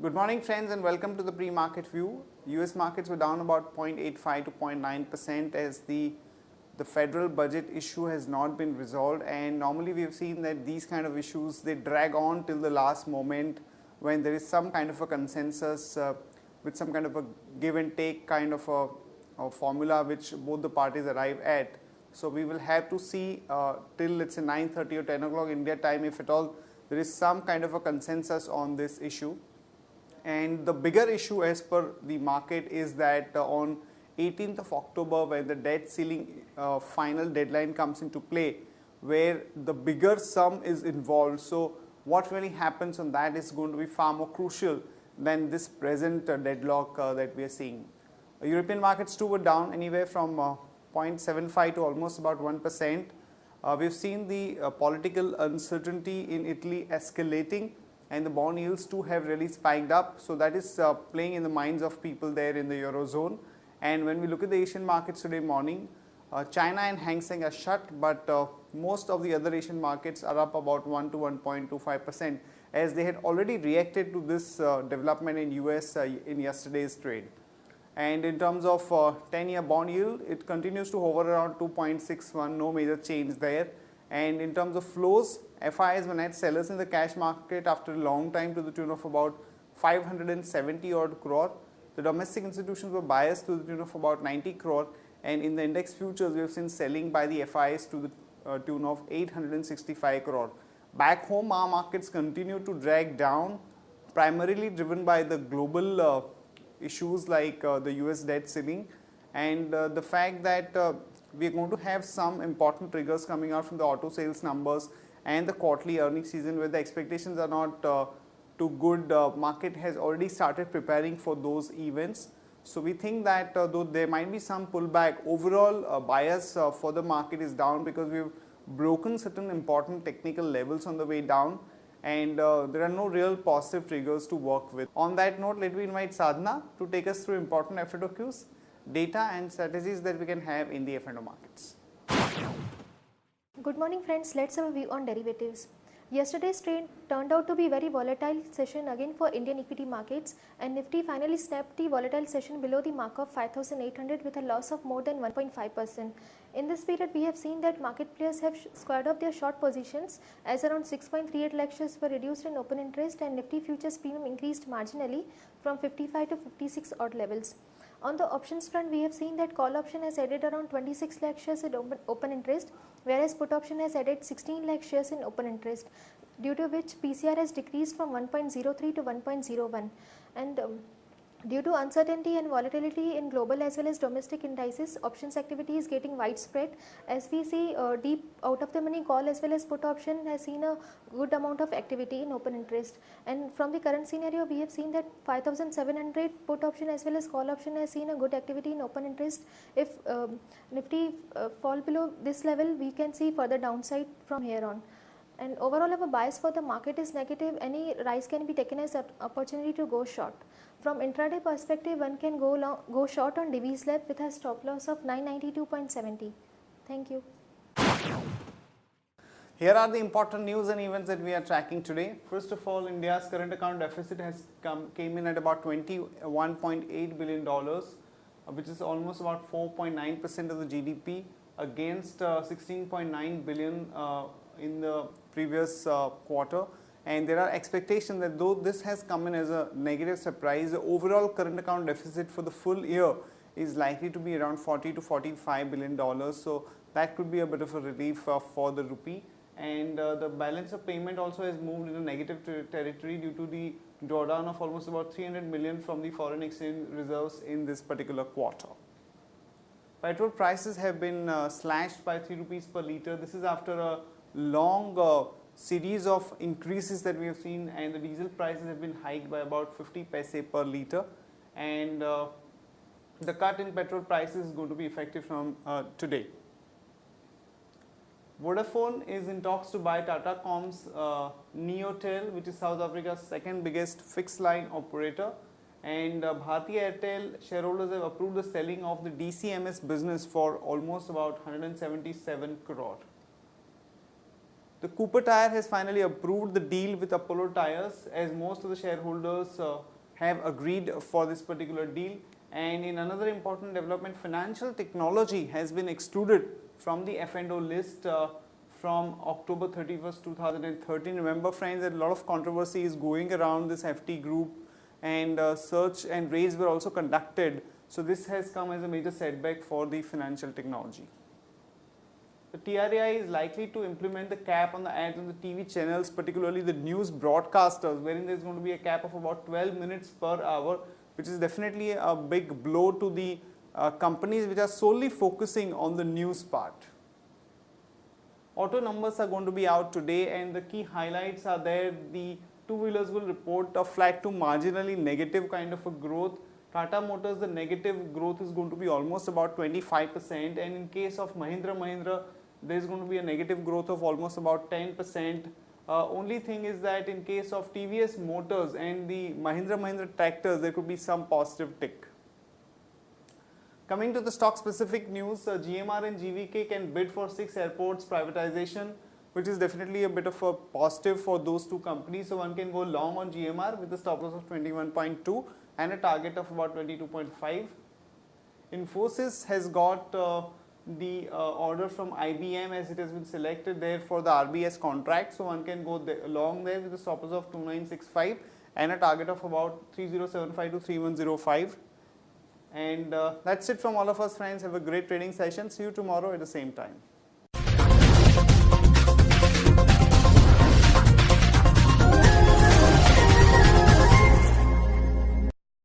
Good morning friends and welcome to the pre-market view. US markets were down about 0.85 to 0.9% as the federal budget issue has not been resolved, and normally we have seen that these kind of issues they drag on till the last moment when there is some kind of a consensus with some kind of a give and take kind of a formula which both the parties arrive at. So we will have to see till let's say 9:30 or 10 o'clock India time if at all there is some kind of a consensus on this issue. And the bigger issue as per the market is that on 18th of October, when the debt ceiling final deadline comes into play, where the bigger sum is involved. So what really happens on that is going to be far more crucial than this present deadlock that we are seeing. European markets too were down anywhere from 0.75 to almost about 1%. We've seen the political uncertainty in Italy escalating, and the bond yields too have really spiked up. So that is playing in the minds of people there in the Eurozone. And when we look at the Asian markets today morning, China and Hang Seng are shut, but most of the other Asian markets are up about 1 to 1.25% as they had already reacted to this development in US in yesterday's trade. And in terms of 10-year bond yield, it continues to hover around 2.61, no major change there. And in terms of flows, FIs were net sellers in the cash market after a long time to the tune of about 570 odd crore. The domestic institutions were buyers to the tune of about 90 crore, and in the index futures we have seen selling by the FIs to the tune of 865 crore. Back home our markets continue to drag down, primarily driven by the global issues like the US debt ceiling and the fact that we are going to have some important triggers coming out from the auto sales numbers and the quarterly earnings season where the expectations are not too good. Market has already started preparing for those events. So we think that though there might be some pullback, overall bias for the market is down because we've broken certain important technical levels on the way down, and there are no real positive triggers to work with. On that note, let me invite Sadhana to take us through important F&O cues, data and strategies that we can have in the F&O markets. Good morning friends, let's have a view on derivatives. Yesterday's trade turned out to be very volatile session again for Indian equity markets, and Nifty finally snapped the volatile session below the mark of 5,800 with a loss of more than 1.5%. In this period, we have seen that market players have squared off their short positions as around 6.38 lakh shares were reduced in open interest and Nifty futures premium increased marginally from 55 to 56 odd levels. On the options front, we have seen that call option has added around 26 lakh shares in open interest, whereas put option has added 16 lakh shares in open interest, due to which PCR has decreased from 1.03 to 1.01. And due to uncertainty and volatility in global as well as domestic indices, options activity is getting widespread as we see deep out of the money call as well as put option has seen a good amount of activity in open interest. And from the current scenario, we have seen that 5,700 put option as well as call option has seen a good activity in open interest. If Nifty fall below this level, we can see further downside from here on. And overall, if a bias for the market is negative, any rise can be taken as an opportunity to go short. From intraday perspective, one can go short on Divi's Lab with a stop loss of 992.70. Thank you. Here are the important news and events that we are tracking today. First of all, India's current account deficit has came in at about $21.8 billion, which is almost about 4.9% of the GDP against 16.9 billion in the previous quarter. And there are expectations that though this has come in as a negative surprise, the overall current account deficit for the full year is likely to be around 40 to 45 billion dollars. So that could be a bit of a relief for the rupee. And the balance of payment also has moved into negative territory due to the drawdown of almost about 300 million from the foreign exchange reserves in this particular quarter. Petrol prices have been slashed by 3 rupees per litre. This is after a long series of increases that we have seen, and the diesel prices have been hiked by about 50 paise per litre, and the cut in petrol prices is going to be effective from today. Vodafone is in talks to buy Tata Com's Neotel, which is South Africa's second biggest fixed line operator, and Bharti Airtel shareholders have approved the selling of the DCMS business for almost about 177 crore. The Cooper Tire has finally approved the deal with Apollo Tyres, as most of the shareholders have agreed for this particular deal. And in another important development, financial technology has been excluded from the F&O list from October 31st, 2013. Remember friends, that a lot of controversy is going around this FT group, and search and raids were also conducted. So this has come as a major setback for the financial technology. The TRAI is likely to implement the cap on the ads on the TV channels, particularly the news broadcasters, wherein there is going to be a cap of about 12 minutes per hour, which is definitely a big blow to the companies which are solely focusing on the news part. Auto numbers are going to be out today, and the key highlights are there. The two-wheelers will report a flat to marginally negative kind of a growth. Tata Motors, the negative growth is going to be almost about 25%, and in case of Mahindra, there is going to be a negative growth of almost about 10%. Only thing is that in case of TVS Motors and the Mahindra tractors, there could be some positive tick. Coming to the stock specific news, GMR and GVK can bid for 6 airports privatization, which is definitely a bit of a positive for those two companies. So one can go long on GMR with a stop loss of 21.2 and a target of about 22.5. Infosys has got the order from IBM, as it has been selected there for the RBS contract. So one can go long there with a stop loss of 2965 and a target of about 3075 to 3105. And that's it from all of us friends. Have a great trading session. See you tomorrow at the same time.